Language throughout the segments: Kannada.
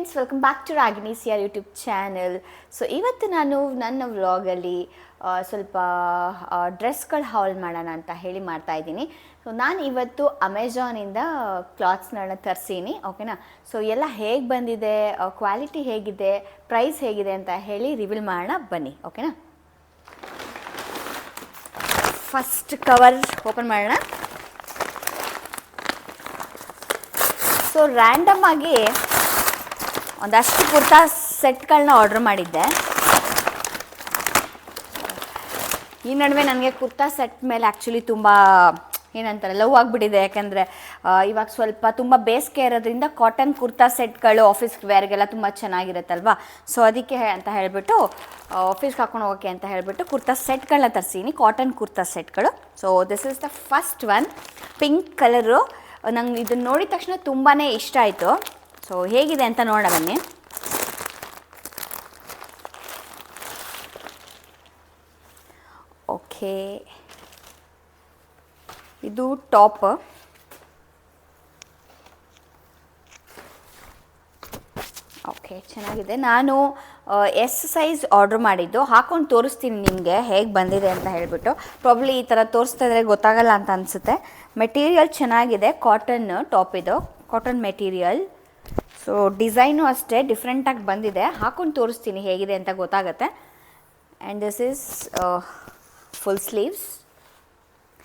Friends, welcome back to Ragini CR YouTube channel. So ಇವತ್ತು ನಾನು ನನ್ನ ವ್ಲಾಗಲ್ಲಿ ಸ್ವಲ್ಪ ಡ್ರೆಸ್ಗಳು ಹಾಲ್ ಮಾಡೋಣ ಅಂತ ಹೇಳಿ ಮಾಡ್ತಾಯಿದ್ದೀನಿ. ಸೊ ನಾನು ಇವತ್ತು ಅಮೆಝಾನಿಂದ ಕ್ಲಾತ್ಸ್ಗಳನ್ನ ತರಿಸೀನಿ, ಓಕೆನಾ. ಸೊ ಎಲ್ಲ ಹೇಗೆ ಬಂದಿದೆ, ಕ್ವಾಲಿಟಿ ಹೇಗಿದೆ, ಪ್ರೈಸ್ ಹೇಗಿದೆ ಅಂತ ಹೇಳಿ ರಿವೀಲ್ ಮಾಡೋಣ ಬನ್ನಿ, ಓಕೆನಾ. ಫಸ್ಟ್ ಕವರ್ ಓಪನ್ ಮಾಡೋಣ. ಸೊ ರ್ಯಾಂಡಮ್ ಆಗಿ ಒಂದಷ್ಟು ಕುರ್ತಾ ಸೆಟ್ಗಳನ್ನ ಆರ್ಡ್ರ್ ಮಾಡಿದ್ದೆ. ಈ ನಡುವೆ ನನಗೆ ಕುರ್ತಾ ಸೆಟ್ ಮೇಲೆ ಆ್ಯಕ್ಚುಲಿ ತುಂಬ ಏನಂತಾರೆ ಲವ್ ಆಗಿಬಿಟ್ಟಿದೆ. ಯಾಕಂದರೆ ಇವಾಗ ಸ್ವಲ್ಪ ತುಂಬ ಬೇಸಿಗೆ ಇರೋದ್ರಿಂದ ಕಾಟನ್ ಕುರ್ತಾ ಸೆಟ್ಗಳು ಆಫೀಸ್ ವೇರ್ಗೆಲ್ಲ ತುಂಬ ಚೆನ್ನಾಗಿರುತ್ತಲ್ವ. ಸೊ ಅದಕ್ಕೆ ಅಂತ ಹೇಳಿಬಿಟ್ಟು ಆಫೀಸ್ಗೆ ಹಾಕೊಂಡು ಹೋಗೋಕ್ಕೆ ಅಂತ ಹೇಳಿಬಿಟ್ಟು ಕುರ್ತಾ ಸೆಟ್ಗಳನ್ನ ತರಿಸೀನಿ, ಕಾಟನ್ ಕುರ್ತಾ ಸೆಟ್ಗಳು. So this is the first one, pink colour. ನಂಗೆ ಇದನ್ನು ನೋಡಿದ ತಕ್ಷಣ ತುಂಬಾ ಇಷ್ಟ ಆಯಿತು. ಸೊ ಹೇಗಿದೆ ಅಂತ ನೋಡೋಣ ಬನ್ನಿ. ಓಕೆ, ಇದು ಟಾಪ್. ಓಕೆ, ಚೆನ್ನಾಗಿದೆ. ನಾನು ಎಸ್ ಸೈಜ್ ಆರ್ಡ್ರ್ ಮಾಡಿದ್ದು, ಹಾಕೊಂಡು ತೋರಿಸ್ತೀನಿ ನಿಮಗೆ ಹೇಗೆ ಬಂದಿದೆ ಅಂತ ಹೇಳಿಬಿಟ್ಟು. ಪ್ರಾಬ್ಲಿ ಈ ಥರ ತೋರಿಸ್ತಾ ಇದ್ರೆ ಗೊತ್ತಾಗಲ್ಲ ಅಂತ ಅನಿಸುತ್ತೆ. ಮೆಟೀರಿಯಲ್ ಚೆನ್ನಾಗಿದೆ, ಕಾಟನ್ ಟಾಪ್ ಇದು, ಕಾಟನ್ ಮೆಟೀರಿಯಲ್. ಸೊ ಡಿಸೈನು ಅಷ್ಟೇ ಡಿಫ್ರೆಂಟಾಗಿ ಬಂದಿದೆ, ಹಾಕೊಂಡು ತೋರಿಸ್ತೀನಿ ಹೇಗಿದೆ ಅಂತ ಗೊತ್ತಾಗುತ್ತೆ. And this is full sleeves.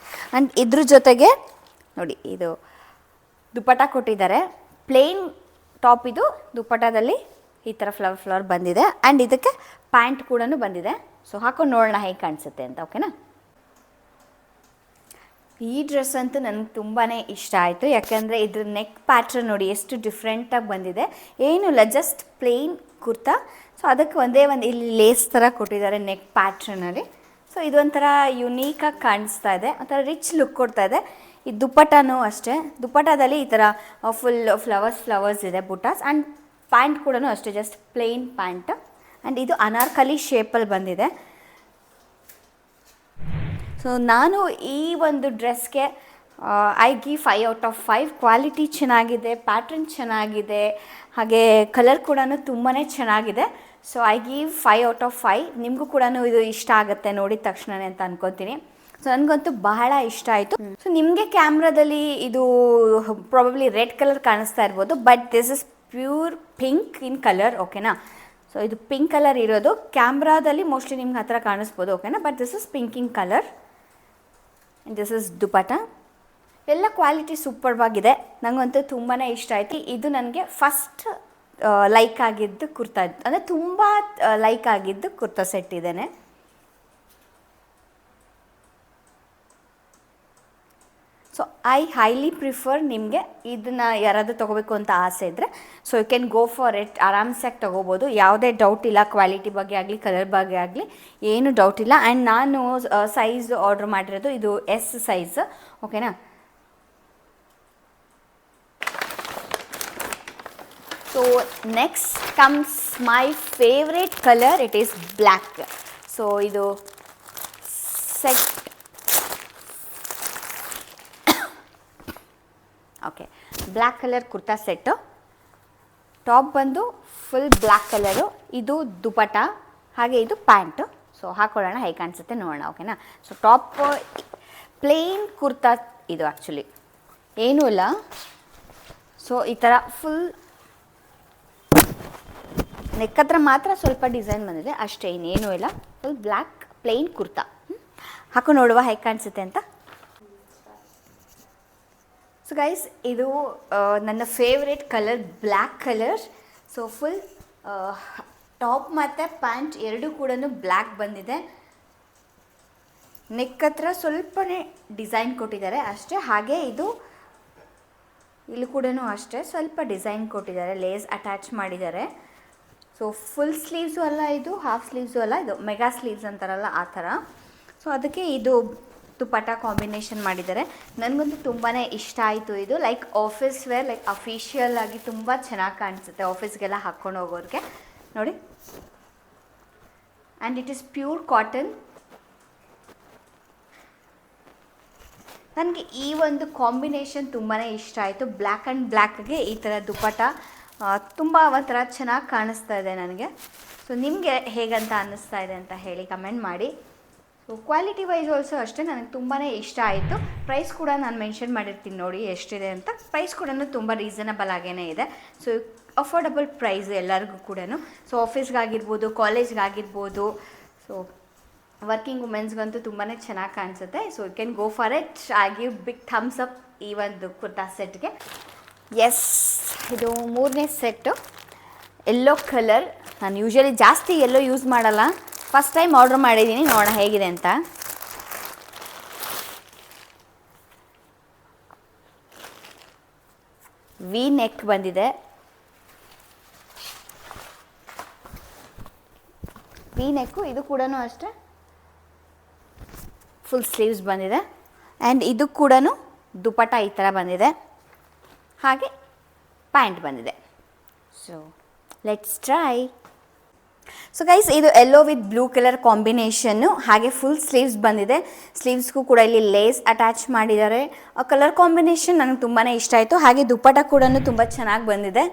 And ಇದ್ರ ಜೊತೆಗೆ ನೋಡಿ, ಇದು ದುಪ್ಪಟ್ಟ ಕೊಟ್ಟಿದ್ದಾರೆ. ಪ್ಲೇನ್ ಟಾಪ್ ಇದು, ದುಪ್ಪಟ್ಟದಲ್ಲಿ ಈ ಥರ ಫ್ಲವರ್ ಬಂದಿದೆ. ಆ್ಯಂಡ್ ಇದಕ್ಕೆ ಪ್ಯಾಂಟ್ ಕೂಡ ಬಂದಿದೆ. ಸೊ ಹಾಕೊಂಡು ನೋಡೋಣ ಹೇಗೆ ಕಾಣಿಸುತ್ತೆ ಅಂತ, ಓಕೆನಾ. ಈ ಡ್ರೆಸ್ ಅಂತೂ ನನಗೆ ತುಂಬಾ ಇಷ್ಟ ಆಯಿತು. ಯಾಕೆಂದರೆ ಇದ್ರ ನೆಕ್ ಪ್ಯಾಟ್ರನ್ ನೋಡಿ ಎಷ್ಟು ಡಿಫ್ರೆಂಟಾಗಿ ಬಂದಿದೆ. ಏನೂ ಇಲ್ಲ, ಜಸ್ಟ್ ಪ್ಲೇನ್ ಕುರ್ತಾ. ಸೊ ಅದಕ್ಕೆ ಒಂದೇ ಒಂದು ಇಲ್ಲಿ ಲೇಸ್ ಥರ ಕೊಟ್ಟಿದ್ದಾರೆ ನೆಕ್ ಪ್ಯಾಟ್ರನಲ್ಲಿ. ಸೊ ಇದೊಂಥರ ಯುನೀಕಾಗಿ ಕಾಣಿಸ್ತಾ ಇದೆ, ಒಂಥರ ರಿಚ್ ಲುಕ್ ಕೊಡ್ತಾ ಇದೆ. ಈ ದುಪ್ಪಟ್ಟನೂ ಅಷ್ಟೇ, ದುಪ್ಪಟ್ಟದಲ್ಲಿ ಈ ಥರ ಫುಲ್ ಫ್ಲವರ್ಸ್ ಇದೆ ಬುಟಾಸ್. ಆ್ಯಂಡ್ ಪ್ಯಾಂಟ್ ಕೂಡ ಅಷ್ಟೇ, ಜಸ್ಟ್ ಪ್ಲೇನ್ ಪ್ಯಾಂಟ್. ಆ್ಯಂಡ್ ಇದು ಅನಾರ್ಕಲಿ ಶೇಪಲ್ಲಿ ಬಂದಿದೆ. ಸೊ ನಾನು ಈ ಒಂದು ಡ್ರೆಸ್ಗೆ I give 5 out of 5. Quality ಚೆನ್ನಾಗಿದೆ, ಪ್ಯಾಟ್ರನ್ ಚೆನ್ನಾಗಿದೆ, ಹಾಗೆ ಕಲರ್ ಕೂಡ ತುಂಬಾ ಚೆನ್ನಾಗಿದೆ. So I give 5 out of 5. ನಿಮಗೂ ಕೂಡ ಇದು ಇಷ್ಟ ಆಗುತ್ತೆ ನೋಡಿದ ತಕ್ಷಣವೇ ಅಂತ ಅನ್ಕೊತೀನಿ. ಸೊ ನನಗಂತೂ ಬಹಳ ಇಷ್ಟ ಆಯಿತು. ಸೊ ನಿಮಗೆ ಕ್ಯಾಮ್ರಾದಲ್ಲಿ ಇದು ಪ್ರಾಬಬ್ಲಿ ರೆಡ್ ಕಲರ್ ಕಾಣಿಸ್ತಾ ಇರ್ಬೋದು, but this is pure pink in colour, ಓಕೆನಾ. ಸೊ ಇದು ಪಿಂಕ್ ಕಲರ್ ಇರೋದು, ಕ್ಯಾಮ್ರಾದಲ್ಲಿ ಮೋಸ್ಟ್ಲಿ ನಿಮ್ಗೆ ಆ ಥರ ಕಾಣಿಸ್ಬೋದು, ಓಕೆನಾ. But this is pink in colour. This is dupatta. ಎಲ್ಲ ಕ್ವಾಲಿಟಿ ಸೂಪರ್ವಾಗಿದೆ, ನನಗಂತೂ ತುಂಬಾ ಇಷ್ಟ ಆಯಿತು. ಇದು ನನಗೆ ಫಸ್ಟ್ ಲೈಕ್ ಆಗಿದ್ದು ಕುರ್ತಾ, ಅಂದರೆ ತುಂಬ ಲೈಕ್ ಆಗಿದ್ದು ಕುರ್ತಾ ಸೆಟ್ ಇದೇನೆ. ಸೊ ಐ ಹೈಲಿ ಪ್ರಿಫರ್, ನಿಮಗೆ ಇದನ್ನು ಯಾರಾದರೂ ತೊಗೋಬೇಕು ಅಂತ ಆಸೆ ಇದ್ದರೆ so you can go for it. ಆರಾಮ್ಸಾಗಿ ತೊಗೋಬೋದು, ಯಾವುದೇ ಡೌಟ್ ಇಲ್ಲ. ಕ್ವಾಲಿಟಿ ಬಗ್ಗೆ ಆಗಲಿ ಕಲರ್ ಬಗ್ಗೆ ಆಗಲಿ ಏನು ಡೌಟ್ ಇಲ್ಲ. ಆ್ಯಂಡ್ ನಾನು ಸೈಜ್ ಆರ್ಡ್ರ್ ಮಾಡಿರೋದು ಇದು ಎಸ್ ಸೈಜ್, ಓಕೆನಾ. So next comes my favourite colour, it is black. So ಇದು set, okay, black colour kurta set. Top ಬಂದು ಫುಲ್ ಬ್ಲ್ಯಾಕ್ ಕಲರು, ಇದು ದುಪ್ಪಟ್ಟ, ಹಾಗೆ ಇದು ಪ್ಯಾಂಟು. ಸೊ ಹಾಕೊಳ್ಳೋಣ ಹೇಗೆ ಕಾಣಿಸುತ್ತೆ ನೋಡೋಣ, ಓಕೆನಾ. ಸೊ ಟಾಪ್ ಪ್ಲೇನ್ ಕುರ್ತಾ ಇದು, ಆ್ಯಕ್ಚುಲಿ ಏನೂ ಇಲ್ಲ. ಸೊ ಈ ಥರ ಫುಲ್ ನೆಕ್ ಹತ್ರ ಮಾತ್ರ ಸ್ವಲ್ಪ ಡಿಸೈನ್ ಬಂದಿದೆ ಅಷ್ಟೇ, ಇನ್ನೇನೂ ಇಲ್ಲ. Full black plain kurta. ಹಾಕೊಂಡು ನೋಡುವ ಹೇಗೆ ಕಾಣಿಸುತ್ತೆ ಅಂತ. ಸೊ ಗೈಸ್, ಇದು ನನ್ನ favourite colour black colour. So full top ಮತ್ತು ಪ್ಯಾಂಟ್ ಎರಡೂ ಕೂಡ ಬ್ಲ್ಯಾಕ್ ಬಂದಿದೆ. ನೆಕ್ ಹತ್ರ ಸ್ವಲ್ಪನೇ ಡಿಸೈನ್ ಕೊಟ್ಟಿದ್ದಾರೆ ಅಷ್ಟೇ. ಹಾಗೆ ಇದು ಇಲ್ಲಿ ಕೂಡ ಅಷ್ಟೇ ಸ್ವಲ್ಪ ಡಿಸೈನ್ ಕೊಟ್ಟಿದ್ದಾರೆ, ಲೇಸ್ ಅಟ್ಯಾಚ್ ಮಾಡಿದ್ದಾರೆ. ಸೊ ಫುಲ್ ಸ್ಲೀವ್ಸು ಅಲ್ಲ, ಇದು ಹಾಫ್ ಸ್ಲೀವ್ಸು ಅಲ್ಲ, ಇದು ಮೆಗಾ ಸ್ಲೀವ್ಸ್ ಅಂತಾರಲ್ಲ ಆ ಥರ. ಸೊ ಅದಕ್ಕೆ ಇದು ದುಪ್ಪಟ್ಟ ಕಾಂಬಿನೇಷನ್ ಮಾಡಿದ್ದಾರೆ. ನನಗಂತೂ ತುಂಬಾ ಇಷ್ಟ ಆಯಿತು ಇದು. Like office wear, like official ಆಗಿ ತುಂಬ ಚೆನ್ನಾಗಿ ಕಾಣಿಸುತ್ತೆ ಆಫೀಸ್ಗೆಲ್ಲ ಹಾಕ್ಕೊಂಡು ಹೋಗೋರಿಗೆ ನೋಡಿ. And it is pure cotton. ನನಗೆ ಈ ಒಂದು ಕಾಂಬಿನೇಷನ್ ತುಂಬಾ ಇಷ್ಟ ಆಯಿತು. ಬ್ಲ್ಯಾಕ್ ಆ್ಯಂಡ್ ಬ್ಲ್ಯಾಕ್ಗೆ ಈ ಥರ ದುಪ್ಪಟ್ಟ ತುಂಬ ಒಂಥರ ಚೆನ್ನಾಗಿ ಕಾಣಿಸ್ತಾ ಇದೆ ನನಗೆ. ಸೊ ನಿಮಗೆ ಹೇಗಂತ ಅನ್ನಿಸ್ತಾ ಇದೆ ಅಂತ ಹೇಳಿ ಕಮೆಂಟ್ ಮಾಡಿ. ಸೊ ಕ್ವಾಲಿಟಿ ವೈಸ್ ಆಲ್ಸೋ ಅಷ್ಟೇ ನನಗೆ ತುಂಬಾ ಇಷ್ಟ ಆಯಿತು. ಪ್ರೈಸ್ ಕೂಡ ನಾನು ಮೆನ್ಷನ್ ಮಾಡಿರ್ತೀನಿ ನೋಡಿ ಎಷ್ಟಿದೆ ಅಂತ. ಪ್ರೈಸ್ ಕೂಡ ತುಂಬ ರೀಸನಬಲ್ ಆಗೇ ಇದೆ. ಸೊ ಅಫೋರ್ಡಬಲ್ ಪ್ರೈಸ್ ಎಲ್ಲರಿಗೂ ಕೂಡ. ಸೊ ಆಫೀಸ್ಗಾಗಿರ್ಬೋದು, ಕಾಲೇಜ್ಗಾಗಿರ್ಬೋದು, ಸೊ ವರ್ಕಿಂಗ್ ವುಮೆನ್ಸ್ಗಂತೂ ತುಂಬಾ ಚೆನ್ನಾಗಿ ಕಾಣಿಸುತ್ತೆ. So you can go for it. I give big thumbs up ಈ ಒಂದು ಕುರ್ತಾ ಸೆಟ್ಗೆ. ಎಸ್, ಇದು 3ನೇ ಸೆಟ್ಟು, ಯೆಲ್ಲೋ ಕಲರ್. ನಾನು ಯೂಶ್ವಲಿ ಜಾಸ್ತಿ ಯೆಲ್ಲೋ ಯೂಸ್ ಮಾಡಲ್ಲ, ಫಸ್ಟ್ ಟೈಮ್ ಆರ್ಡ್ರ್ ಮಾಡಿದ್ದೀನಿ, ನೋಡೋಣ ಹೇಗಿದೆ ಅಂತ. ವಿ ನೆಕ್ ಬಂದಿದೆ. ವಿ ನೆಕ್ಕು, ಇದು ಕೂಡ ಅಷ್ಟೇ ಫುಲ್ ಸ್ಲೀವ್ಸ್ ಬಂದಿದೆ. ಆ್ಯಂಡ್ ಇದು ಕೂಡ ದುಪಟ್ಟ ಈ ಥರ ಬಂದಿದೆ, ಹಾಗೆ ಪ್ಯಾಂಟ್ ಬಂದಿದೆ. So let's try. So guys, ಇದು yellow with blue colour combination, ಹಾಗೆ ಫುಲ್ ಸ್ಲೀವ್ಸ್ ಬಂದಿದೆ. ಸ್ಲೀವ್ಸ್ಗೂ ಕೂಡ ಇಲ್ಲಿ ಲೇಸ್ ಅಟ್ಯಾಚ್ ಮಾಡಿದ್ದಾರೆ. ಆ ಕಲರ್ ಕಾಂಬಿನೇಷನ್ ನನಗೆ ತುಂಬಾ ಇಷ್ಟ ಆಯಿತು. ಹಾಗೆ ದುಪ್ಪಟ್ಟ ಕೂಡ ತುಂಬ ಚೆನ್ನಾಗಿ ಬಂದಿದೆ.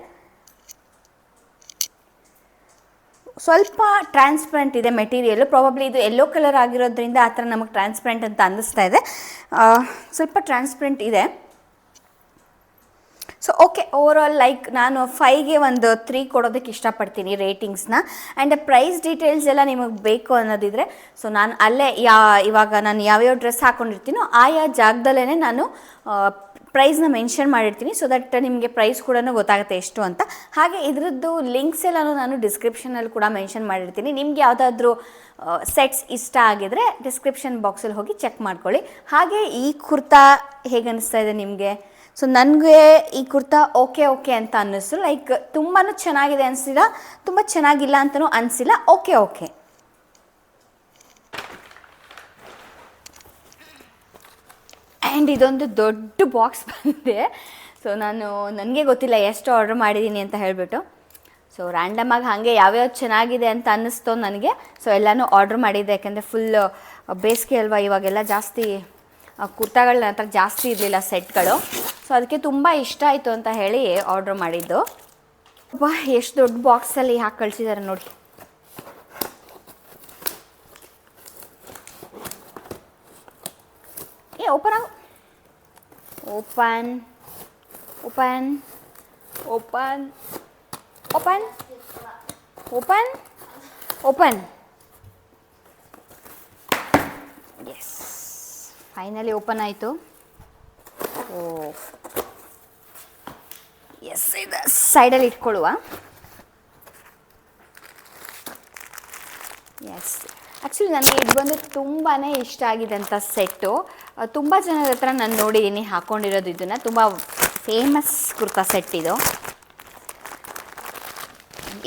ಸ್ವಲ್ಪ ಟ್ರಾನ್ಸ್ಪರೆಂಟ್ ಇದೆ ಮೆಟೀರಿಯಲ್ಲು. ಪ್ರಾಬಬ್ಲಿ ಇದು ಯೆಲ್ಲೋ ಕಲರ್ ಆಗಿರೋದ್ರಿಂದ ಆ ಥರ ನಮಗೆ ಟ್ರಾನ್ಸ್ಪರೆಂಟ್ ಅಂತ ಅನ್ನಿಸ್ತಾ ಇದೆ. ಸ್ವಲ್ಪ ಟ್ರಾನ್ಸ್ಪರೆಂಟ್ ಇದೆ. ಸೊ ಓಕೆ, ಓವರಾಲ್ ಲೈಕ್ ನಾನು 5ಗೆ ಒಂದು 3 ಕೊಡೋದಕ್ಕೆ ಇಷ್ಟಪಡ್ತೀನಿ ರೇಟಿಂಗ್ಸ್ನ. ಆ್ಯಂಡ್ ಪ್ರೈಸ್ ಡೀಟೇಲ್ಸ್ ಎಲ್ಲ ನಿಮಗೆ ಬೇಕು ಅನ್ನೋದಿದ್ರೆ, ಸೊ ನಾನು ಅಲ್ಲೇ ಇವಾಗ ನಾನು ಯಾವ್ಯಾವ ಡ್ರೆಸ್ ಹಾಕ್ಕೊಂಡಿರ್ತೀನೋ ಆಯಾ ಜಾಗದಲ್ಲೇ ನಾನು ಪ್ರೈಸ್ನ ಮೆನ್ಷನ್ ಮಾಡಿರ್ತೀನಿ. ಸೊ ದಟ್ ನಿಮಗೆ ಪ್ರೈಸ್ ಕೂಡ ಗೊತ್ತಾಗುತ್ತೆ ಎಷ್ಟು ಅಂತ. ಹಾಗೆ ಇದರದ್ದು ಲಿಂಕ್ಸ್ ಎಲ್ಲನೂ ನಾನು ಡಿಸ್ಕ್ರಿಪ್ಷನಲ್ಲಿ ಕೂಡ ಮೆನ್ಷನ್ ಮಾಡಿರ್ತೀನಿ. ನಿಮ್ಗೆ ಯಾವುದಾದ್ರೂ ಸೆಟ್ಸ್ ಇಷ್ಟ ಆಗಿದ್ರೆ ಡಿಸ್ಕ್ರಿಪ್ಷನ್ ಬಾಕ್ಸಲ್ಲಿ ಹೋಗಿ ಚೆಕ್ ಮಾಡ್ಕೊಳ್ಳಿ. ಹಾಗೆ ಈ ಕುರ್ತಾ ಹೇಗೆ ಅನ್ನಿಸ್ತಾ ಇದೆ ನಿಮಗೆ? ಸೊ ನನಗೆ ಈ ಕುರ್ತಾ ಓಕೆ ಅಂತ ಅನ್ನಿಸ್ತು. ಲೈಕ್ ತುಂಬಾ ಚೆನ್ನಾಗಿದೆ ಅನಿಸಿಲ್ಲ, ತುಂಬ ಚೆನ್ನಾಗಿಲ್ಲ ಅಂತಲೂ ಅನಿಸಿಲ್ಲ. ಓಕೆ. ಆ್ಯಂಡ್ ಇದೊಂದು ದೊಡ್ಡ ಬಾಕ್ಸ್ ಬಂದಿದೆ. ಸೊ ನನಗೆ ಗೊತ್ತಿಲ್ಲ ಎಷ್ಟು ಆರ್ಡ್ರ್ ಮಾಡಿದ್ದೀನಿ ಅಂತ ಹೇಳಿಬಿಟ್ಟು. ಸೊ ರ್ಯಾಂಡಮಾಗಿ ಹಾಗೆ ಯಾವ್ಯಾವ್ದು ಚೆನ್ನಾಗಿದೆ ಅಂತ ಅನ್ನಿಸ್ತೋ ನನಗೆ. ಸೊ ಎಲ್ಲನೂ ಆರ್ಡ್ರ್ ಮಾಡಿದ್ದೆ, ಯಾಕೆಂದರೆ ಫುಲ್ ಬೇಸಿಗೆ ಅಲ್ವಾ, ಇವಾಗೆಲ್ಲ ಜಾಸ್ತಿ ಕುರ್ತಾಗಳ ಹತ್ರ ಜಾಸ್ತಿ ಇರಲಿಲ್ಲ ಸೆಟ್ಗಳು. ಸೊ ಅದಕ್ಕೆ ತುಂಬ ಇಷ್ಟ ಆಯಿತು ಅಂತ ಹೇಳಿ ಆರ್ಡ್ರ್ ಮಾಡಿದ್ದು. ಎಷ್ಟು ದೊಡ್ಡ ಬಾಕ್ಸಲ್ಲಿ ಹಾಕಿ ಕಳಿಸಿದ್ದಾರೆ ನೋಡಿ. ಓಪನ್ ಎಸ್, ಫೈನಲಿ ಓಪನ್ ಆಯಿತು. ಎಸ್, ಇದು ಸೈಡಲ್ಲಿ ಇಟ್ಕೊಳ್ಳುವ. ಎಸ್, ಆ್ಯಕ್ಚುಲಿ ನನಗೆ ಇದು ಬಂದು ತುಂಬಾ ಇಷ್ಟ ಆಗಿದೆ ಅಂತ ಸೆಟ್ಟು. ತುಂಬ ಜನರ ಹತ್ರ ನಾನು ನೋಡಿದ್ದೀನಿ ಹಾಕ್ಕೊಂಡಿರೋದು ಇದನ್ನು. ತುಂಬ ಫೇಮಸ್ ಕುರ್ತಾ ಸೆಟ್ ಇದು.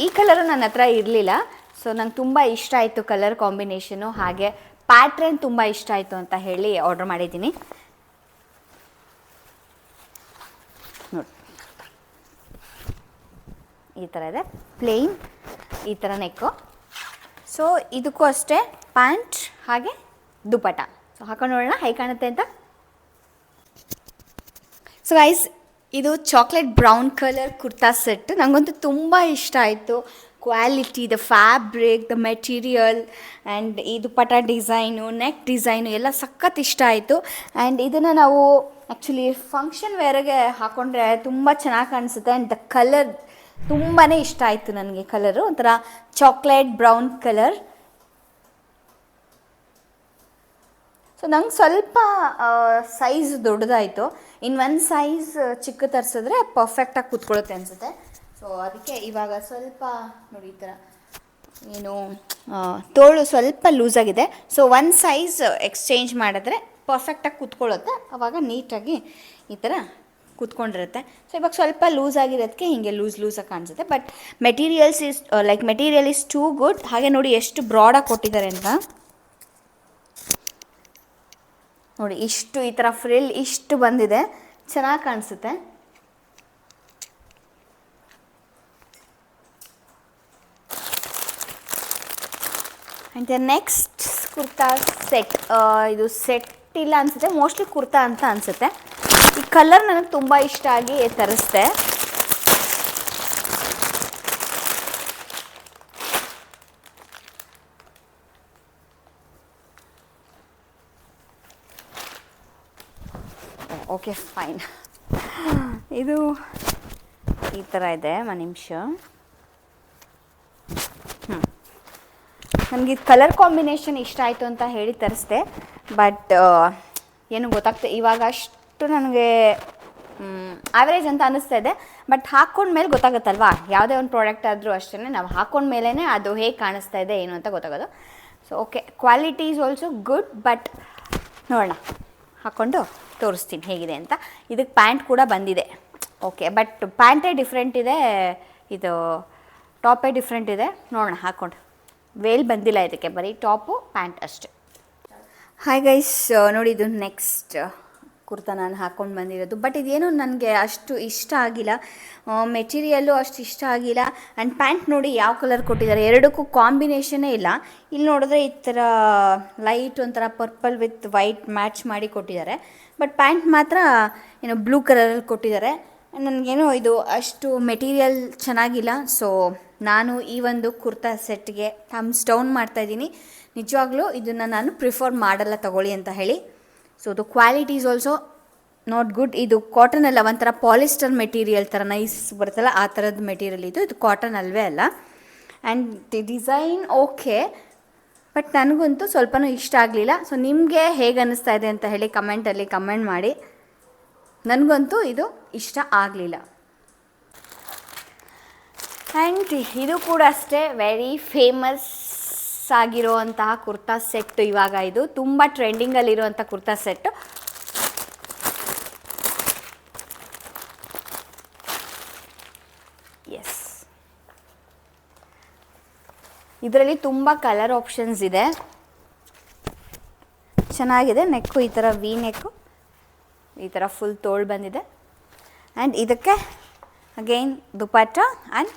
ಈ ಕಲರು ನನ್ನ ಹತ್ರ ಇರಲಿಲ್ಲ. ಸೊ ನಂಗೆ ತುಂಬ ಇಷ್ಟ ಆಯಿತು ಕಲರ್ ಕಾಂಬಿನೇಷನು, ಹಾಗೆ ಪ್ಯಾಟ್ರನ್ ತುಂಬ ಇಷ್ಟ ಆಯಿತು ಅಂತ ಹೇಳಿ ಆರ್ಡ್ರ್ ಮಾಡಿದ್ದೀನಿ. ನೋಡಿ, ಈ ಥರ ಇದೆ, ಪ್ಲೇನ್ ಈ ಥರ ನೆಕ್ಕು. ಸೊ ಇದಕ್ಕೂ ಅಷ್ಟೇ ಪ್ಯಾಂಟ್ ಹಾಗೆ ದುಪಟ್ಟ. ಸೊ ಹಾಕೊಂಡು ನೋಡೋಣ ಹೇಗೆ ಕಾಣುತ್ತೆ ಅಂತ. ಸೊ ಗೈಸ್, ಇದು chocolate brown colour kurta set ನನಗಂತೂ ತುಂಬ ಇಷ್ಟ ಆಯಿತು. Quality, the fabric, the material and ಈ ದುಪಟ್ಟ ಡಿಸೈನು, ನೆಕ್ ಡಿಸೈನು ಎಲ್ಲ ಸಖತ್ ಇಷ್ಟ ಆಯಿತು. ಆ್ಯಂಡ್ ಇದನ್ನು ನಾವು ಆ್ಯಕ್ಚುಲಿ ಫಂಕ್ಷನ್ ವೇರ್ಗೆ ಹಾಕ್ಕೊಂಡ್ರೆ ತುಂಬ ಚೆನ್ನಾಗಿ ಕಾಣಿಸುತ್ತೆ. ಆ್ಯಂಡ್ ದ ಕಲರ್ ತುಂಬಾ ಇಷ್ಟ ಆಯಿತು ನನಗೆ. ಕಲರು ಒಂಥರ ಚಾಕ್ಲೇಟ್ ಬ್ರೌನ್ ಕಲರ್. ಸೊ ನಂಗೆ ಸ್ವಲ್ಪ ಸೈಜ್ ದೊಡ್ಡದಾಯಿತು. ಒಂದು ಸೈಜ್ ಚಿಕ್ಕ ತರಿಸಿದ್ರೆ ಪರ್ಫೆಕ್ಟಾಗಿ ಕೂತ್ಕೊಳ್ಳುತ್ತೆ ಅನಿಸುತ್ತೆ. ಸೊ ಅದಕ್ಕೆ ಇವಾಗ ಸ್ವಲ್ಪ ನೋಡಿ, ಈ ಥರ ಏನು ತೋಳು ಸ್ವಲ್ಪ ಲೂಸಾಗಿದೆ. ಸೊ ಒಂದು ಸೈಜ್ ಎಕ್ಸ್ಚೇಂಜ್ ಮಾಡಿದ್ರೆ ಪರ್ಫೆಕ್ಟಾಗಿ ಕೂತ್ಕೊಳ್ಳುತ್ತೆ. ಆವಾಗ ನೀಟಾಗಿ ಈ ಥರ ಕೂತ್ಕೊಂಡಿರುತ್ತೆ. ಸೊ ಇವಾಗ ಸ್ವಲ್ಪ ಲೂಸ್ ಆಗಿರೋದಕ್ಕೆ ಹೀಗೆ ಲೂಸಾಗಿ ಕಾಣಿಸುತ್ತೆ. But material is too good. ಹಾಗೆ ನೋಡಿ ಎಷ್ಟು ಬ್ರಾಡಾಗಿ ಕೊಟ್ಟಿದ್ದಾರೆ ಅಂತ ನೋಡಿ. ಇಷ್ಟು ಈ ಥರ ಫ್ರಿಲ್ ಇಷ್ಟು ಬಂದಿದೆ, ಚೆನ್ನಾಗಿ ಕಾಣಿಸುತ್ತೆ. And the next kurta set. ಇದು ಸೆಟ್ ಇಲ್ಲ ಅನಿಸುತ್ತೆ, ಮೋಸ್ಟ್ಲಿ ಕುರ್ತಾ ಅಂತ ಅನಿಸುತ್ತೆ. ಈ ಕಲರ್ ನನಗೆ ತುಂಬ ಇಷ್ಟ ಆಗಿ ತರಿಸ್ದೆ. Okay fine. ಇದು ಈ ಥರ ಇದೆ, ಒಂದು ನಿಮಿಷ. ನನಗೆ ಕಲರ್ ಕಾಂಬಿನೇಷನ್ ಇಷ್ಟ ಆಯಿತು ಅಂತ ಹೇಳಿ ತರಿಸ್ದೆ, ಬಟ್ ಏನು ಗೊತ್ತಾಗ್ತದೆ ಇವಾಗ ಅಷ್ಟು ನನಗೆ ಆವ್ರೇಜ್ ಅಂತ ಅನ್ನಿಸ್ತಾ ಇದೆ. ಬಟ್ ಹಾಕ್ಕೊಂಡ್ಮೇಲೆ ಗೊತ್ತಾಗುತ್ತಲ್ವಾ, ಯಾವುದೇ ಒಂದು ಪ್ರಾಡಕ್ಟ್ ಆದರೂ ಅಷ್ಟೇ ನಾವು ಹಾಕ್ಕೊಂಡ್ಮೇಲೇ ಅದು ಹೇಗೆ ಕಾಣಿಸ್ತಾ ಇದೆ ಏನು ಅಂತ ಗೊತ್ತಾಗೋದು. So okay, quality is also good, but ನೋಡೋಣ, ಹಾಕ್ಕೊಂಡು ತೋರಿಸ್ತೀನಿ ಹೇಗಿದೆ ಅಂತ. ಇದಕ್ಕೆ ಪ್ಯಾಂಟ್ ಕೂಡ ಬಂದಿದೆ. ಓಕೆ, ಬಟ್ ಪ್ಯಾಂಟೇ ಡಿಫ್ರೆಂಟ್ ಇದೆ, ಇದು ಟಾಪೇ ಡಿಫ್ರೆಂಟ್ ಇದೆ. ನೋಡೋಣ ಹಾಕ್ಕೊಂಡು. ವೇಲ್ ಬಂದಿಲ್ಲ ಇದಕ್ಕೆ, ಬರೀ ಟಾಪು ಪ್ಯಾಂಟ್ ಅಷ್ಟೆ. ಹಾಯ್ ಗೈಸ್, ನೋಡಿ ಇದು ನೆಕ್ಸ್ಟ್ ಕುರ್ತಾ ನಾನು ಹಾಕ್ಕೊಂಡು ಬಂದಿರೋದು. ಬಟ್ ಇದೇನೋ ನನಗೆ ಅಷ್ಟು ಇಷ್ಟ ಆಗಿಲ್ಲ, ಮೆಟೀರಿಯಲ್ಲು ಅಷ್ಟು ಇಷ್ಟ ಆಗಿಲ್ಲ. ಆ್ಯಂಡ್ ಪ್ಯಾಂಟ್ ನೋಡಿ ಯಾವ ಕಲರ್ ಕೊಟ್ಟಿದ್ದಾರೆ, ಎರಡಕ್ಕೂ ಕಾಂಬಿನೇಷನ್ನೇ ಇಲ್ಲ. ಇಲ್ಲಿ ನೋಡಿದ್ರೆ ಈ ಥರ ಲೈಟ್ ಒಂಥರ ಪರ್ಪಲ್ ವಿತ್ ವೈಟ್ ಮ್ಯಾಚ್ ಮಾಡಿ ಕೊಟ್ಟಿದ್ದಾರೆ. ಬಟ್ ಪ್ಯಾಂಟ್ ಮಾತ್ರ ಏನೋ ಬ್ಲೂ ಕಲರಲ್ಲಿ ಕೊಟ್ಟಿದ್ದಾರೆ. ನನಗೇನೋ ಇದು ಅಷ್ಟು ಮೆಟೀರಿಯಲ್ ಚೆನ್ನಾಗಿಲ್ಲ. ಸೊ ನಾನು ಈ ಒಂದು ಕುರ್ತಾ ಸೆಟ್ಗೆ ಥಮ್ಸ್ ಡೌನ್ ಮಾಡ್ತಾಯಿದ್ದೀನಿ. ನಿಜವಾಗ್ಲೂ ಇದನ್ನು ನಾನು ಪ್ರಿಫರ್ ಮಾಡಲ್ಲ ತಗೊಳ್ಳಿ ಅಂತ ಹೇಳಿ. So the quality is also not good. ಇದು ಕಾಟನ್ ಅಲ್ಲ, ಒಂಥರ ಪಾಲಿಸ್ಟರ್ ಮೆಟೀರಿಯಲ್ ಥರ ನೈಸ್ ಬರುತ್ತಲ್ಲ ಆ ಥರದ್ದು ಮೆಟೀರಿಯಲ್ ಇದು ಕಾಟನ್ ಅಲ್ವೇ ಅಲ್ಲ. And the design okay, but ನನಗಂತೂ ಸ್ವಲ್ಪನೂ ಇಷ್ಟ ಆಗಲಿಲ್ಲ. ಸೊ ನಿಮಗೆ ಹೇಗೆ ಅನ್ನಿಸ್ತಾ ಇದೆ ಅಂತ ಹೇಳಿ ಕಮೆಂಟಲ್ಲಿ ಕಮೆಂಟ್ ಮಾಡಿ. ನನಗಂತೂ ಇದು ಇಷ್ಟ ಆಗಲಿಲ್ಲ. ಆ್ಯಂಡ್ ಇದು ಕೂಡ ಅಷ್ಟೇ ವೆರಿ ಫೇಮಸ್ ಆಗಿರುವಂತಹ ಕುರ್ತಾ ಸೆಟ್ಟು. ಇವಾಗ ಇದು ತುಂಬ ಟ್ರೆಂಡಿಂಗಲ್ಲಿರುವಂಥ ಕುರ್ತಾ ಸೆಟ್ಟು. ಎಸ್, ಇದರಲ್ಲಿ ತುಂಬ ಕಲರ್ ಆಪ್ಷನ್ಸ್ ಇದೆ, ಚೆನ್ನಾಗಿದೆ. ನೆಕ್ಕು ಈ ಥರ ವಿ ನೆಕ್ಕು, ಈ ಥರ ಫುಲ್ ತೋಳು ಬಂದಿದೆ. ಆ್ಯಂಡ್ ಇದಕ್ಕೆ ಅಗೈನ್ ದುಪಟ್ಟ ಆ್ಯಂಡ್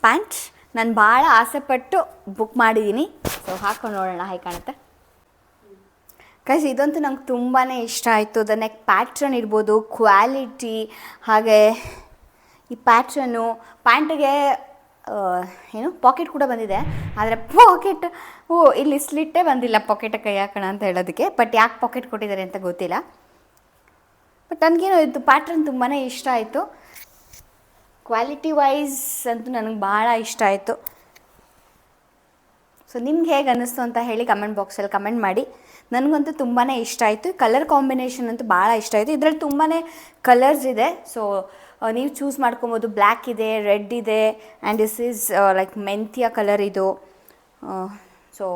ಪ್ಯಾಂಟ್. ನಾನು ಭಾಳ ಆಸೆಪಟ್ಟು ಬುಕ್ ಮಾಡಿದ್ದೀನಿ. ಸೊ ಹಾಕೊಂಡು ನೋಡೋಣ ಹೇಗೆ ಕಾಣುತ್ತೆ. ಗೈಸ್, ಇದಂತೂ ನಂಗೆ ತುಂಬಾ ಇಷ್ಟ ಆಯಿತು. ದ ನೆಕ್ ಪ್ಯಾಟ್ರನ್ ಇರ್ಬೋದು, ಕ್ವಾಲಿಟಿ, ಹಾಗೆ ಈ ಪ್ಯಾಟ್ರನ್ನು ಪ್ಯಾಂಟಿಗೆ ಏನು ಪಾಕೆಟ್ ಕೂಡ ಬಂದಿದೆ. ಆದರೆ ಪಾಕೆಟ್ ಇಲ್ಲಿ ಸ್ಲಿಟ್ಟೇ ಬಂದಿಲ್ಲ ಪಾಕೆಟ್ ಕೈ ಹಾಕೋಣ ಅಂತ ಹೇಳೋದಕ್ಕೆ. ಬಟ್ ಯಾಕೆ ಪಾಕೆಟ್ ಕೊಟ್ಟಿದ್ದಾರೆ ಅಂತ ಗೊತ್ತಿಲ್ಲ. ಬಟ್ ನನಗೇನೋ ಇದು ಪ್ಯಾಟ್ರನ್ ತುಂಬಾ ಇಷ್ಟ ಆಯಿತು. ಕ್ವಾಲಿಟಿ ವೈಸ್ ಅಂತೂ ನನಗೆ ಭಾಳ ಇಷ್ಟ ಆಯಿತು. ಸೊ ನಿಮ್ಗೆ ಹೇಗೆ ಅನ್ನಿಸ್ತು ಅಂತ ಹೇಳಿ ಕಮೆಂಟ್ ಬಾಕ್ಸಲ್ಲಿ ಕಮೆಂಟ್ ಮಾಡಿ. ನನಗಂತೂ ತುಂಬಾ ಇಷ್ಟ ಆಯಿತು. ಕಲರ್ ಕಾಂಬಿನೇಷನ್ ಅಂತೂ ಭಾಳ ಇಷ್ಟ ಆಯಿತು. ಇದರಲ್ಲಿ ತುಂಬಾ ಕಲರ್ಸ್ ಇದೆ. ಸೊ ನೀವು ಚೂಸ್ ಮಾಡ್ಕೊಬೋದು. ಬ್ಲ್ಯಾಕ್ ಇದೆ, ರೆಡ್ ಇದೆ, ಆ್ಯಂಡ್ ದಿಸ್ ಈಸ್ ಲೈಕ್ ಮೆಂತ್ಯ ಕಲರ್ ಇದು. ಸೊ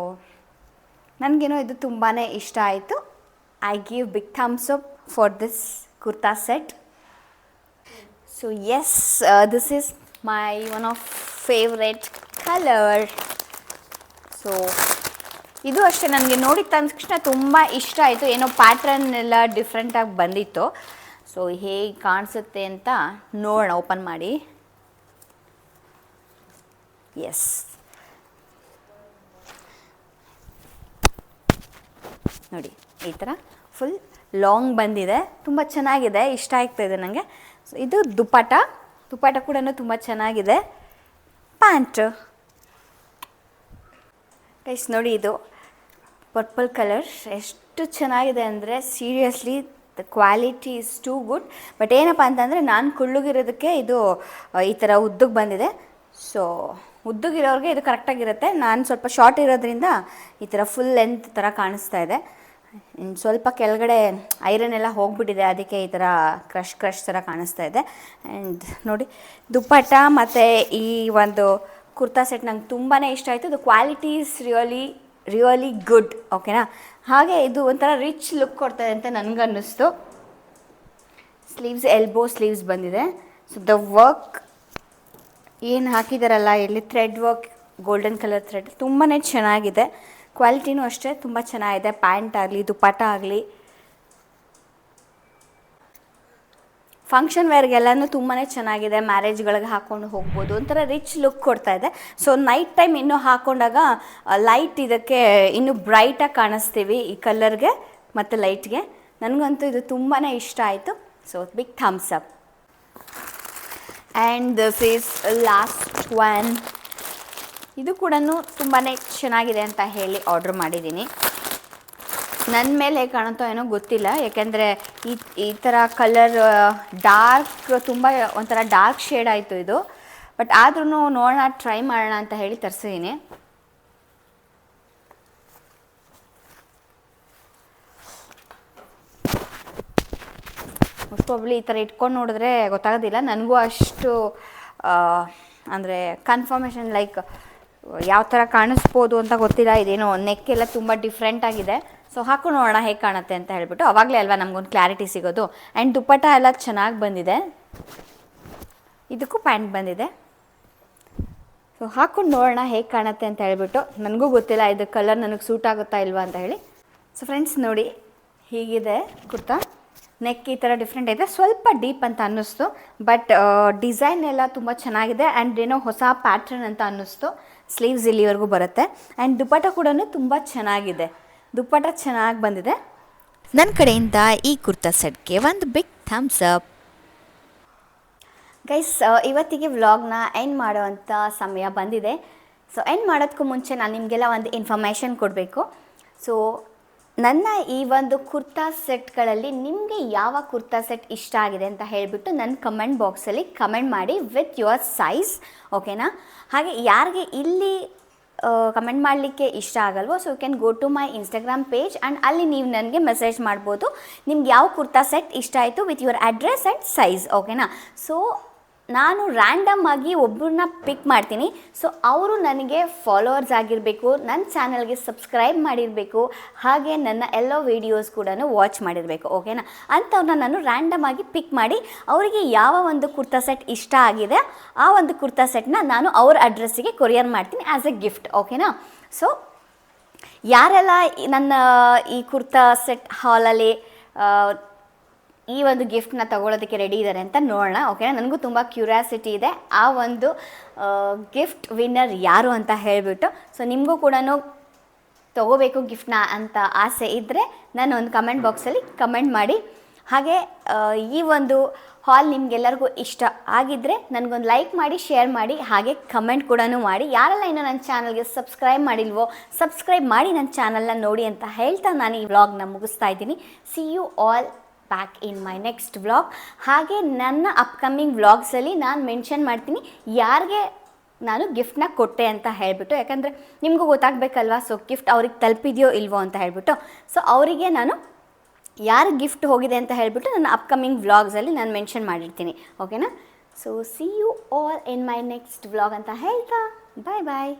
ನನಗೇನೋ ಇದು ತುಂಬಾ ಇಷ್ಟ ಆಯಿತು. I give big thumbs up for this kurta set. So yes, this is my one of favorite color. So ಇದು ಅಷ್ಟೇ ನನಗೆ ನೋಡಿದ ತಕ್ಷಣ ತುಂಬ ಇಷ್ಟ ಆಯಿತು. ಏನೋ ಪ್ಯಾಟ್ರನ್ ಎಲ್ಲ ಡಿಫ್ರೆಂಟಾಗಿ ಬಂದಿತ್ತು. ಸೊ ಹೇಗೆ ಕಾಣಿಸುತ್ತೆ ಅಂತ ನೋಡೋಣ ಓಪನ್ ಮಾಡಿ. ಎಸ್, ನೋಡಿ ಈ ಥರ ಫುಲ್ ಲಾಂಗ್ ಬಂದಿದೆ. ತುಂಬ ಚೆನ್ನಾಗಿದೆ, ಇಷ್ಟ ಆಗ್ತಾಯಿದೆ ನನಗೆ. ಸೊ ಇದು ದುಪಟ್ಟ ಕೂಡ ತುಂಬ ಚೆನ್ನಾಗಿದೆ. ಪ್ಯಾಂಟ್ ಗೈಸ್ ನೋಡಿ, ಇದು ಪರ್ಪಲ್ ಕಲರ್ ಎಷ್ಟು ಚೆನ್ನಾಗಿದೆ ಅಂದರೆ seriously the quality is too good. But ಏನಪ್ಪ ಅಂತಂದರೆ ನಾನು ಕುಳ್ಳುಗಿರೋದಕ್ಕೆ ಇದು ಈ ಥರ ಉದ್ದಕ್ಕೆ ಬಂದಿದೆ. ಸೊ ಉದ್ದಗಿರೋರಿಗೆ ಇದು ಕರೆಕ್ಟಾಗಿರುತ್ತೆ. ನಾನು ಸ್ವಲ್ಪ ಶಾರ್ಟ್ ಇರೋದ್ರಿಂದ ಈ ಥರ ಫುಲ್ ಲೆಂತ್ ಥರ ಕಾಣಿಸ್ತಾ ಇದೆ. ಸ್ವಲ್ಪ ಕೆಳಗಡೆ ಐರನ್ ಎಲ್ಲ ಹೋಗಿಬಿಟ್ಟಿದೆ, ಅದಕ್ಕೆ ಈ ಥರ ಕ್ರಶ್ ಥರ ಕಾಣಿಸ್ತಾ ಇದೆ. ಆ್ಯಂಡ್ ನೋಡಿ ದುಪ್ಪಟ್ಟ ಮತ್ತು ಈ ಒಂದು ಕುರ್ತಾ ಸೆಟ್ ನಂಗೆ ತುಂಬಾ ಇಷ್ಟ ಆಯಿತು. ಇದು ಕ್ವಾಲಿಟಿ ಈಸ್ ರಿಯಲಿ ಗುಡ್. ಓಕೆನಾ? ಹಾಗೆ ಇದು ಒಂಥರ ರಿಚ್ ಲುಕ್ ಕೊಡ್ತಾಯಿದೆ ಅಂತ ನನಗನ್ನಿಸ್ತು. ಸ್ಲೀವ್ಸ್ ಎಲ್ಬೋ ಸ್ಲೀವ್ಸ್ ಬಂದಿದೆ. ಸೊ ದ ವರ್ಕ್ ಏನು ಹಾಕಿದಾರಲ್ಲ ಇಲ್ಲಿ thread work, golden colour thread ತುಂಬಾ ಚೆನ್ನಾಗಿದೆ. ಕ್ವಾಲಿಟಿನೂ ಅಷ್ಟೇ ತುಂಬ ಚೆನ್ನಾಗಿದೆ. ಪ್ಯಾಂಟ್ ಆಗಲಿ ದುಪಟ್ಟ ಆಗಲಿ ಫಂಕ್ಷನ್ ವೇರ್ಗೆಲ್ಲನೂ ತುಂಬಾ ಚೆನ್ನಾಗಿದೆ. ಮ್ಯಾರೇಜ್ಗಳಿಗೆ ಹಾಕ್ಕೊಂಡು ಹೋಗ್ಬೋದು, ಒಂಥರ ರಿಚ್ ಲುಕ್ ಕೊಡ್ತಾಯಿದೆ. ಸೊ ನೈಟ್ ಟೈಮ್ ಇನ್ನೂ ಹಾಕ್ಕೊಂಡಾಗ ಲೈಟ್ ಇದಕ್ಕೆ ಇನ್ನೂ ಬ್ರೈಟಾಗಿ ಕಾಣಿಸ್ತೀವಿ ಈ ಕಲರ್ಗೆ ಮತ್ತು ಲೈಟ್ಗೆ. ನನಗಂತೂ ಇದು ತುಂಬಾ ಇಷ್ಟ ಆಯಿತು. So big thumbs up. And this is last one. ಇದು ಕೂಡ ತುಂಬಾ ಚೆನ್ನಾಗಿದೆ ಅಂತ ಹೇಳಿ ಆರ್ಡ್ರ್ ಮಾಡಿದ್ದೀನಿ. ನನ್ನ ಮೇಲೆ ಹೇಗೆ ಕಾಣುತ್ತೋ ಏನೋ ಗೊತ್ತಿಲ್ಲ, ಯಾಕೆಂದರೆ ಈ ಥರ ಕಲರ್ ಡಾರ್ಕ್ ತುಂಬ ಒಂಥರ ಡಾರ್ಕ್ ಶೇಡ್ ಆಯಿತು ಇದು. ಬಟ್ ಆದ್ರೂ ನೋಡೋಣ, ಟ್ರೈ ಮಾಡೋಣ ಅಂತ ಹೇಳಿ ತರಿಸಿದ್ದೀನಿ. ಪ್ರಾಬ್ಲಿ ಈ ಥರ ಇಟ್ಕೊಂಡು ನೋಡಿದ್ರೆ ಗೊತ್ತಾಗೋದಿಲ್ಲ. ನನಗೂ ಅಷ್ಟು ಅಂದರೆ ಕನ್ಫರ್ಮೇಷನ್ ಲೈಕ್ ಯಾವ ಥರ ಕಾಣಿಸ್ಬೋದು ಅಂತ ಗೊತ್ತಿಲ್ಲ. ಇದೇನೋ ನೆಕ್ಕೆಲ್ಲ ತುಂಬ ಡಿಫ್ರೆಂಟ್ ಆಗಿದೆ. ಸೊ ಹಾಕೊಂಡು ನೋಡೋಣ ಹೇಗೆ ಕಾಣುತ್ತೆ ಅಂತ ಹೇಳ್ಬಿಟ್ಟು, ಅವಾಗಲೇ ಅಲ್ವಾ ನಮಗೊಂದು ಕ್ಲಾರಿಟಿ ಸಿಗೋದು. ಆ್ಯಂಡ್ ದುಪ್ಪಟ್ಟ ಎಲ್ಲ ಚೆನ್ನಾಗಿ ಬಂದಿದೆ, ಇದಕ್ಕೂ ಪ್ಯಾಂಟ್ ಬಂದಿದೆ. ಸೊ ಹಾಕೊಂಡು ನೋಡೋಣ ಹೇಗೆ ಕಾಣುತ್ತೆ ಅಂತ ಹೇಳ್ಬಿಟ್ಟು. ನನಗೂ ಗೊತ್ತಿಲ್ಲ ಇದು ಕಲರ್ ನನಗೆ ಸೂಟ್ ಆಗುತ್ತಾ ಇಲ್ವಾ ಅಂತ ಹೇಳಿ. ಸೊ ಫ್ರೆಂಡ್ಸ್ ನೋಡಿ, ಹೀಗಿದೆ ಕುರ್ತಾ. ನೆಕ್ ಈ ಥರ ಡಿಫ್ರೆಂಟ್ ಇದೆ, ಸ್ವಲ್ಪ ಡೀಪ್ ಅಂತ ಅನ್ನಿಸ್ತು. ಬಟ್ ಡಿಸೈನ್ ಎಲ್ಲ ತುಂಬ ಚೆನ್ನಾಗಿದೆ. ಆ್ಯಂಡ್ ಏನೋ ಹೊಸ ಪ್ಯಾಟ್ರನ್ ಅಂತ ಅನ್ನಿಸ್ತು. ಸ್ಲೀವ್ಸ್ ಇಲ್ಲಿವರೆಗೂ ಬರುತ್ತೆ. ಆ್ಯಂಡ್ ದುಪ್ಪಟ್ಟ ಕೂಡ ತುಂಬ ಚೆನ್ನಾಗಿದೆ, ದುಪ್ಪಟ್ಟ ಚೆನ್ನಾಗಿ ಬಂದಿದೆ. ನನ್ನ ಕಡೆಯಿಂದ ಈ ಕುರ್ತಾ ಸೆಟ್ಗೆ ಒಂದು ಬಿಗ್ ಥಮ್ಸ್ ಅಪ್. ಗೈಸ್, ಇವತ್ತಿಗೆ ವ್ಲಾಗ್ನ ಎಂಡ್ ಮಾಡೋವಂಥ ಸಮಯ ಬಂದಿದೆ. ಸೊ ಎಂಡ್ ಮಾಡೋದಕ್ಕೂ ಮುಂಚೆ ನಾನು ನಿಮಗೆಲ್ಲ ಒಂದು ಇನ್ಫಾರ್ಮೇಷನ್ ಕೊಡಬೇಕು. ಸೊ ನನ್ನ ಈ ಒಂದು ಕುರ್ತಾ ಸೆಟ್ಗಳಲ್ಲಿ ನಿಮಗೆ ಯಾವ ಕುರ್ತಾ ಸೆಟ್ ಇಷ್ಟ ಆಗಿದೆ ಅಂತ ಹೇಳಿಬಿಟ್ಟು ನನ್ನ ಕಮೆಂಟ್ ಬಾಕ್ಸಲ್ಲಿ ಕಮೆಂಟ್ ಮಾಡಿ ವಿತ್ ಯುವರ್ ಸೈಜ್, ಓಕೆನಾ? ಹಾಗೆ ಯಾರಿಗೆ ಇಲ್ಲಿ ಕಮೆಂಟ್ ಮಾಡಲಿಕ್ಕೆ ಇಷ್ಟ ಆಗಲ್ವೋ, so you can go to my Instagram page and ಅಲ್ಲಿ ನೀವು ನನಗೆ ಮೆಸೇಜ್ ಮಾಡ್ಬೋದು ನಿಮ್ಗೆ ಯಾವ ಕುರ್ತಾ ಸೆಟ್ ಇಷ್ಟ ಆಯಿತು with your address and size, ಓಕೆನಾ? ಸೊ ನಾನು ರ್ಯಾಂಡಮ್ ಆಗಿ ಒಬ್ಬರನ್ನ ಪಿಕ್ ಮಾಡ್ತೀನಿ. ಸೊ ಅವರು ನನಗೆ ಫಾಲೋವರ್ಸ್ ಆಗಿರಬೇಕು, ನನ್ನ ಚಾನಲ್ಗೆ ಸಬ್ಸ್ಕ್ರೈಬ್ ಮಾಡಿರಬೇಕು, ಹಾಗೆ ನನ್ನ ಎಲ್ಲ ವೀಡಿಯೋಸ್ ಕೂಡ ವಾಚ್ ಮಾಡಿರಬೇಕು, ಓಕೆನಾ? ಅಂಥವ್ರನ್ನ ನಾನು ರ್ಯಾಂಡಮ್ ಆಗಿ ಪಿಕ್ ಮಾಡಿ ಅವರಿಗೆ ಯಾವ ಒಂದು ಕುರ್ತಾ ಸೆಟ್ ಇಷ್ಟ ಆಗಿದೆ ಆ ಒಂದು ಕುರ್ತಾ ಸೆಟ್ನ ನಾನು ಅವ್ರ ಅಡ್ರೆಸ್ಸಿಗೆ ಕೊರಿಯರ್ ಮಾಡ್ತೀನಿ ಆ್ಯಸ್ ಎ ಗಿಫ್ಟ್, ಓಕೆನಾ? ಸೊ ಯಾರೆಲ್ಲ ನನ್ನ ಈ ಕುರ್ತಾ ಸೆಟ್ ಹಾಲಲ್ಲಿ ಈ ಒಂದು ಗಿಫ್ಟ್ನ ತೊಗೊಳೋದಕ್ಕೆ ರೆಡಿ ಇದ್ದಾರೆ ಅಂತ ನೋಡೋಣ, ಓಕೆನಾ? ನನಗೂ ತುಂಬ ಕ್ಯೂರಿಯಾಸಿಟಿ ಇದೆ ಆ ಒಂದು ಗಿಫ್ಟ್ ವಿನ್ನರ್ ಯಾರು ಅಂತ ಹೇಳಿಬಿಟ್ಟು. ಸೊ ನಿಮಗೂ ಕೂಡ ತೊಗೋಬೇಕು ಗಿಫ್ಟ್ನ ಅಂತ ಆಸೆ ಇದ್ದರೆ ನಾನು ಒಂದು ಕಮೆಂಟ್ ಬಾಕ್ಸಲ್ಲಿ ಕಮೆಂಟ್ ಮಾಡಿ. ಹಾಗೆ ಈ ಒಂದು ಹಾಲ್ ನಿಮಗೆಲ್ಲರಿಗೂ ಇಷ್ಟ ಆಗಿದ್ದರೆ ನನಗೊಂದು ಲೈಕ್ ಮಾಡಿ, ಶೇರ್ ಮಾಡಿ, ಹಾಗೆ ಕಮೆಂಟ್ ಕೂಡ ಮಾಡಿ. ಯಾರೆಲ್ಲ ಇನ್ನೂ ನನ್ನ ಚಾನಲ್ಗೆ ಸಬ್ಸ್ಕ್ರೈಬ್ ಮಾಡಿಲ್ವೋ ಸಬ್ಸ್ಕ್ರೈಬ್ ಮಾಡಿ ನನ್ನ ಚಾನಲ್ನ ನೋಡಿ ಅಂತ ಹೇಳ್ತಾ ನಾನು ಈ ವ್ಲಾಗ್ನ ಮುಗಿಸ್ತಾ ಇದ್ದೀನಿ. See you all back in my next vlog. ಹಾಗೆ ನನ್ನ ಅಪ್ಕಮಿಂಗ್ ವ್ಲಾಗ್ಸಲ್ಲಿ ನಾನು ಮೆನ್ಷನ್ ಮಾಡ್ತೀನಿ ಯಾರಿಗೆ ನಾನು ಗಿಫ್ಟ್ನ ಕೊಟ್ಟೆ ಅಂತ ಹೇಳಿಬಿಟ್ಟು, ಯಾಕಂದರೆ ನಿಮಗೂ ಗೊತ್ತಾಗಬೇಕಲ್ವಾ. ಸೊ ಗಿಫ್ಟ್ ಅವ್ರಿಗೆ ತಲುಪಿದೆಯೋ ಇಲ್ವೋ ಅಂತ ಹೇಳಿಬಿಟ್ಟು, ಸೊ ಅವರಿಗೆ ನಾನು ಯಾರು ಗಿಫ್ಟ್ ಹೋಗಿದೆ ಅಂತ ಹೇಳಿಬಿಟ್ಟು ನನ್ನ ಅಪ್ಕಮಿಂಗ್ ವ್ಲಾಗ್ಸಲ್ಲಿ ನಾನು ಮೆನ್ಷನ್ ಮಾಡಿರ್ತೀನಿ, ಓಕೆನಾ? So see you all in my next vlog ಅಂತ ಹೇಳ್ತಾ ಬಾಯ್ ಬಾಯ್.